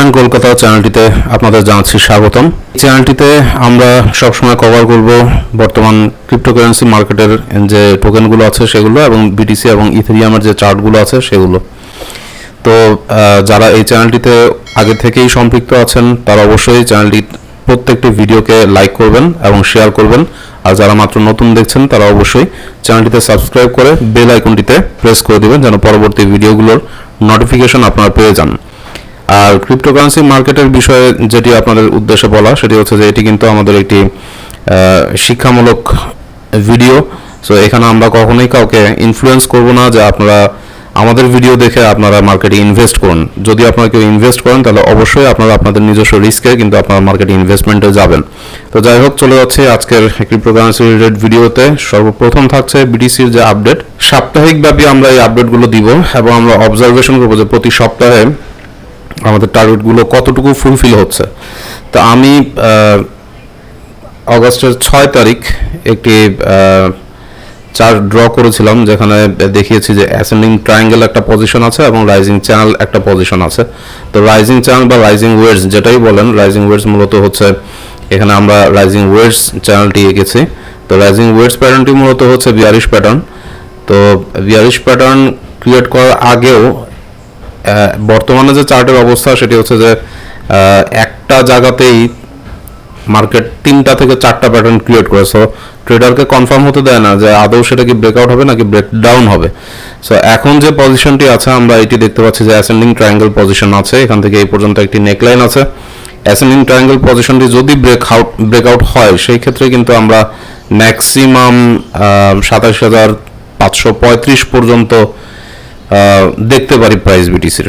Investment Kolkata চ্যানেলটিতে আপনাদের জানাচ্ছি স্বাগতম। চ্যানেলটিতে আমরা সবসময় কভার করব বর্তমান ক্রিপ্টোকারেন্সি মার্কেটের যে টোকেনগুলো আছে সেগুলো এবং বিটিসি এবং ইথেরিয়ামের যে চার্টগুলো আছে সেগুলো। তো যারা এই চ্যানেলটিতে আগে থেকেই সম্পৃক্ত আছেন তারা অবশ্যই চ্যানেলটি প্রত্যেকটি ভিডিওকে লাইক করবেন এবং শেয়ার করবেন, আর যারা মাত্র নতুন দেখছেন তারা অবশ্যই চ্যানেলটিতে সাবস্ক্রাইব করে বেল আইকনটিতে প্রেস করে দিবেন যেন পরবর্তী ভিডিওগুলোর নোটিফিকেশন আপনারা পেয়ে যান। আর ক্রিপ্টোকারেন্সি মার্কেটের বিষয়ে যেটি আপনাদের উদ্দেশ্যে বলা সেটি হচ্ছে যে এটি কিন্তু আমাদের একটি শিক্ষামূলক ভিডিও। সো এখানে আমরা কখনোই কাউকে ইনফ্লুয়েন্স করব না যে আপনারা আমাদের ভিডিও দেখে আপনারা মার্কেটে ইনভেস্ট করুন। যদি আপনারা কেউ ইনভেস্ট করেন তাহলে অবশ্যই আপনারা আপনাদের নিজস্ব রিস্কে কিন্তু আপনারা মার্কেটে ইনভেস্টমেন্টে যাবেন। তো যাই হোক, চলে যাচ্ছে আজকের ক্রিপ্টোকারেন্সি রিলেটেড ভিডিওতে। সর্বপ্রথম থাকছে বিটিসির যে আপডেট। সাপ্তাহিক ব্যাপী আমরা এই আপডেটগুলো দিব এবং আমরা অবজারভেশন করবো যে প্রতি সপ্তাহে আমাদের টার্গেটগুলো কতটুকু ফুলফিল হচ্ছে। তো আমি অগাস্টের 6 তারিখ একটি চার্ট ড্র করেছিলাম যেখানে দেখিয়েছি যে অ্যাসেন্ডিং ট্রায়াঙ্গেল একটা পজিশন আছে এবং রাইজিং চ্যানেল একটা পজিশন আছে। তো রাইজিং চ্যানেল বা রাইজিং ওয়েডস যেটাই বলেন, রাইজিং ওয়েডস মূলত হচ্ছে এখানে আমরা রাইজিং ওয়েডস চ্যানেলটি এঁকেছি। তো রাইজিং ওয়েডস প্যাটার্নটি মূলত হচ্ছে বিয়ারিশ প্যাটার্ন। তো বিয়ারিশ প্যাটার্ন ক্রিয়েট করার আগেও বর্তমানে যে চার্টের অবস্থা সেটি হচ্ছে যে একটা জায়গাতেই মার্কেট 3টা থেকে 4টা প্যাটার্ন ক্রিয়েট করে। সো ট্রেডারকে কনফার্ম হতে দেয় না যে আদৌ সেটা কি ব্রেকআউট হবে নাকি ব্রেকডাউন হবে। সো এখন যে পজিশনটি আছে আমরা এটি দেখতে পাচ্ছি যে অ্যাসেন্ডিং ট্রায়াঙ্গেল পজিশন আছে, এখান থেকে এই পর্যন্ত একটি নেকলাইন আছে। অ্যাসেন্ডিং ট্রায়াঙ্গেল পজিশনটি যদি ব্রেকআউট হয় সেই ক্ষেত্রে কিন্তু আমরা ম্যাক্সিমাম 27,535 পর্যন্ত দেখতে পারি প্রাইস বিটিসির।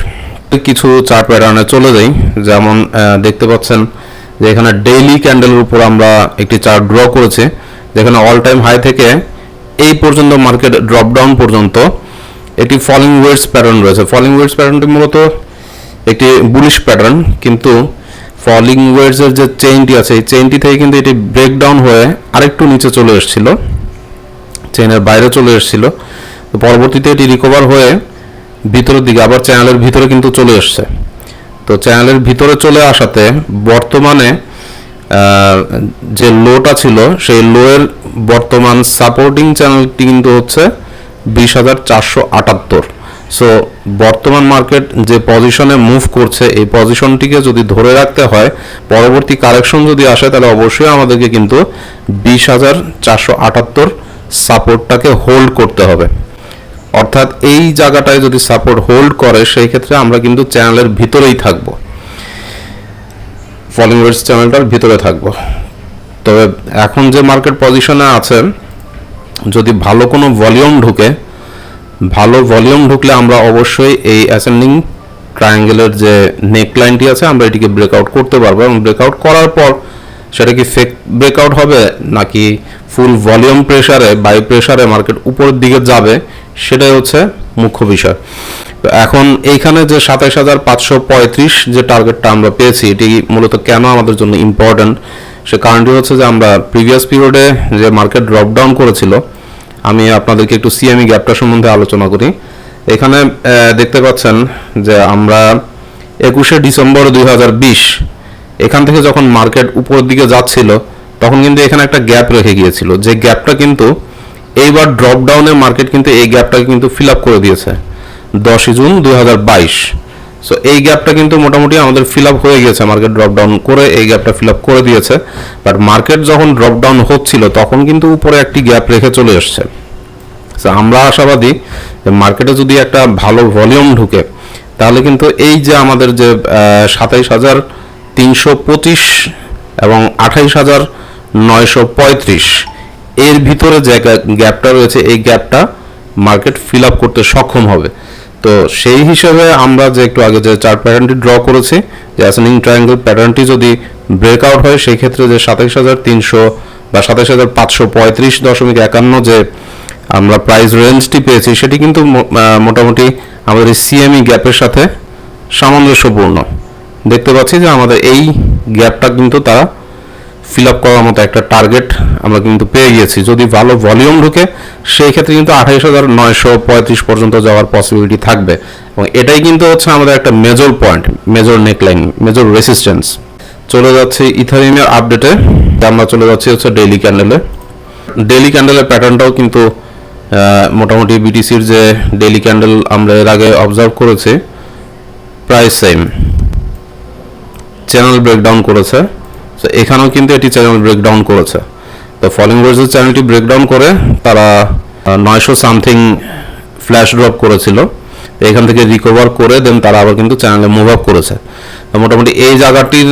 কিছু চার্ট প্যাটার্নে চলে যাই, যেমন দেখতে পাচ্ছেন যে এখানে ডেইলি ক্যান্ডেলের উপর আমরা একটি চার্ট ড্র করেছি যেখানে অল টাইম হাই থেকে এই পর্যন্ত মার্কেট ড্রপ ডাউন পর্যন্ত একটি ফলিং ওয়েডস প্যাটার্ন রয়েছে। ফলিং ওয়েডস প্যাটার্নটি মূলত একটি বুলিশ প্যাটার্ন, কিন্তু ফলিং ওয়েডসের যে চেইনটি আছে এই চেইনটি থেকে কিন্তু এটি ব্রেকডাউন হয়ে আরেকটু নিচে চলে এসেছিল, চেইনের বাইরে চলে এসেছিল। তো পরবর্তীতে এটি রিকভার হয়ে ভিতরের দিকে আবার চ্যানেলের ভিতরে কিন্তু চলে এসছে। তো চ্যানেলের ভিতরে চলে আসাতে বর্তমানে যে লোটা ছিল সেই লোয়ের বর্তমান সাপোর্টিং চ্যানেলটি কিন্তু হচ্ছে 20,478। সো বর্তমান মার্কেট যে পজিশনে মুভ করছে এই পজিশনটিকে যদি ধরে রাখতে হয়, পরবর্তী কারেকশন যদি আসে তাহলে অবশ্যই আমাদেরকে কিন্তু 20,478 সাপোর্টটাকে হোল্ড করতে হবে। অর্থাৎ এই জায়গাটায় যদি সাপোর্ট হোল্ড করে সেই ক্ষেত্রে আমরা কিন্তু চ্যানেলের ভিতরেই থাকবো, ফলিং ওয়েডস চ্যানেলটার ভিতরে থাকবো। তবে এখন যে মার্কেট পজিশনে আছে যদি ভালো কোনো ভলিউম ঢুকলে আমরা অবশ্যই এই অ্যাসেন্ডিং ট্রায়াঙ্গেলের যে নেকলাইনটি আছে আমরা এটিকে ব্রেকআউট করতে পারবো এবং ব্রেকআউট করার পর সেটা কি ফেক ব্রেকআউট হবে নাকি ফুল ভলিউম প্রেসারে বাই প্রেসারে মার্কেট উপরের দিকে যাবে সেটাই হচ্ছে মুখ্য বিষয়। তো এখন এইখানে যে 27,535 যে টার্গেটটা আমরা পেয়েছি এটি মূলত কেন আমাদের জন্য ইম্পর্ট্যান্ট, সে কারণটি হচ্ছে যে আমরা প্রিভিয়াস পিরিয়ডে যে মার্কেট ড্রপ ডাউন করেছিল, আমি আপনাদেরকে একটু সিএমই গ্যাপটা সম্বন্ধে আলোচনা করি। এখানে দেখতে পাচ্ছেন যে আমরা 21শে ডিসেম্বর 2020 এখান থেকে যখন মার্কেট উপরের দিকে যাচ্ছিল তখন কিন্তু এখানে একটা গ্যাপ রেখে গিয়েছিল, যে গ্যাপটা কিন্তু এইবার ড্রপ ডাউনে মার্কেট কিন্তু এই গ্যাপটাকে কিন্তু ফিল আপ করে দিয়েছে 10 জুন 2022। সো এই গ্যাপটা কিন্তু মোটামুটি আমাদের ফিল আপ হয়ে গেছে, মার্কেট ড্রপ ডাউন করে এই গ্যাপটা ফিল আপ করে দিয়েছে। বাট মার্কেট যখন ড্রপ ডাউন হচ্ছিল তখন কিন্তু উপরে একটি গ্যাপ রেখে চলে এসছে। সো আমরা আশাবাদী যে মার্কেটে যদি একটা ভালো ভলিউম ঢুকে তাহলে কিন্তু এই যে আমাদের যে 27,325 এবং 28,935 এর ভিতরে যে গ্যাপটা রয়েছে এই গ্যাপটা মার্কেট ফিল আপ করতে সক্ষম হবে। তো সেই হিসেবে আমরা যে একটু আগে যে চার্ট প্যাটার্নটি ড্র করেছি যে অ্যাসেন্ডিং ট্রায়াঙ্গেল প্যাটার্নটি যদি ব্রেকআউট হয় সেই ক্ষেত্রে যে 27,300 বা 27,535.51 যে আমরা প্রাইস রেঞ্জটি পেয়েছি সেটি কিন্তু মোটামুটি আমাদের এই সিএমই গ্যাপের সাথে সামঞ্জস্যপূর্ণ। দেখতে পাচ্ছি যে আমাদের এই গ্যাপটা কিন্তু তারা ফিল আপ করার মতো একটা টার্গেট আমরা কিন্তু পেয়ে গিয়েছি। যদি ভালো ভলিউম ঢুকে সেই ক্ষেত্রে কিন্তু 28,935 পর্যন্ত যাওয়ার পসিবিলিটি থাকবে, এবং এটাই কিন্তু হচ্ছে আমাদের একটা major point, major neckline, major resistance. চলে যাচ্ছে ইথারিয়ামের আপডেটে। আমরা চলে যাচ্ছি হচ্ছে ডেইলি ক্যান্ডেলে। ডেইলি ক্যান্ডেলের প্যাটার্নটাও কিন্তু মোটামুটি বিটিসির যে ডেইলি ক্যান্ডেল আমরা এর আগে অবজার্ভ করেছি প্রায় সেম, চ্যানেল ব্রেকডাউন করেছে। তো এখানেও কিন্তু এটি চ্যানেল ব্রেকডাউন করেছে। তো ফলিং ওয়েজের চ্যানেলটি ব্রেকডাউন করে তারা 900 সামথিং ফ্ল্যাশ ড্রপ করেছিল, এখান থেকে রিকভার করে দেন তারা আবার কিন্তু চ্যানেলে মুভ আপ করেছে। তো মোটামুটি এই জায়গাটির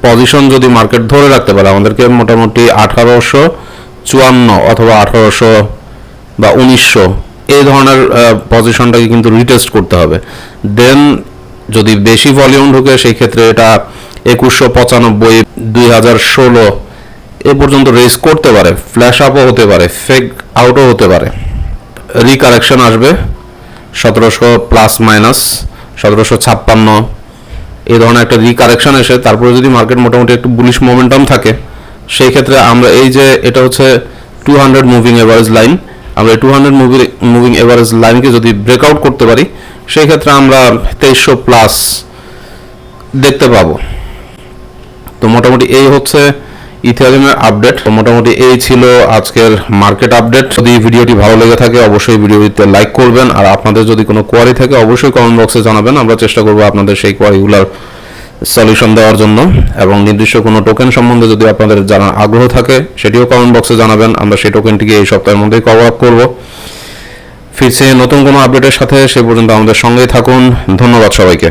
পজিশন যদি মার্কেট ধরে রাখতে পারে, আমাদেরকে মোটামুটি 1854 অথবা 1800 বা 1900 এই ধরনের পজিশনটাকে কিন্তু রিটেস্ট করতে হবে। দেন যদি বেশি ভলিউম ঢুকে সেই ক্ষেত্রে এটা 2195, 2016 এ পর্যন্ত রেস করতে পারে, ফ্ল্যাশ আপও হতে পারে, ফেক আউটও হতে পারে। রিকারেকশন আসবে 1700 প্লাস মাইনাস 1756 এই ধরনের একটা রিকারেকশন এসে তারপরে যদি মার্কেট মোটামুটি একটু বুলিশ মোমেন্টাম থাকে সেই ক্ষেত্রে আমরা এই যে এটা হচ্ছে 200 মুভিং এভারেজ লাইন, আমরা 200 মুভিং এভারেজ লাইনকে যদি ব্রেকআউট করতে পারি সেই ক্ষেত্রে আমরা 2300 প্লাস দেখতে পাবো। তো মোটামুটি এই হচ্ছে ইথেরিয়ামের আপডেট। তো মোটামুটি এই ছিল আজকের মার্কেট আপডেট। যদি ভিডিওটি ভালো লেগে থাকে অবশ্যই ভিডিওটিতে লাইক করবেন, আর আপনাদের যদি কোনো কোয়ারি থাকে অবশ্যই কমেন্ট বক্সে জানাবেন, আমরা চেষ্টা করব আপনাদের সেই কোয়ারিগুলোর সলিউশন দেওয়ার জন্য। এবং নির্দিষ্ট কোনো টোকেন সম্বন্ধে যদি আপনাদের জানার আগ্রহ থাকে সেটিও কমেন্ট বক্সে জানাবেন, আমরা সেই টোকেনটিকে এই সপ্তাহের মধ্যেই কভার আপ করব। ফিরছে নতুন কোনো আপডেটের সাথে, সে পর্যন্ত আমাদের সঙ্গেই থাকুন। ধন্যবাদ সবাইকে।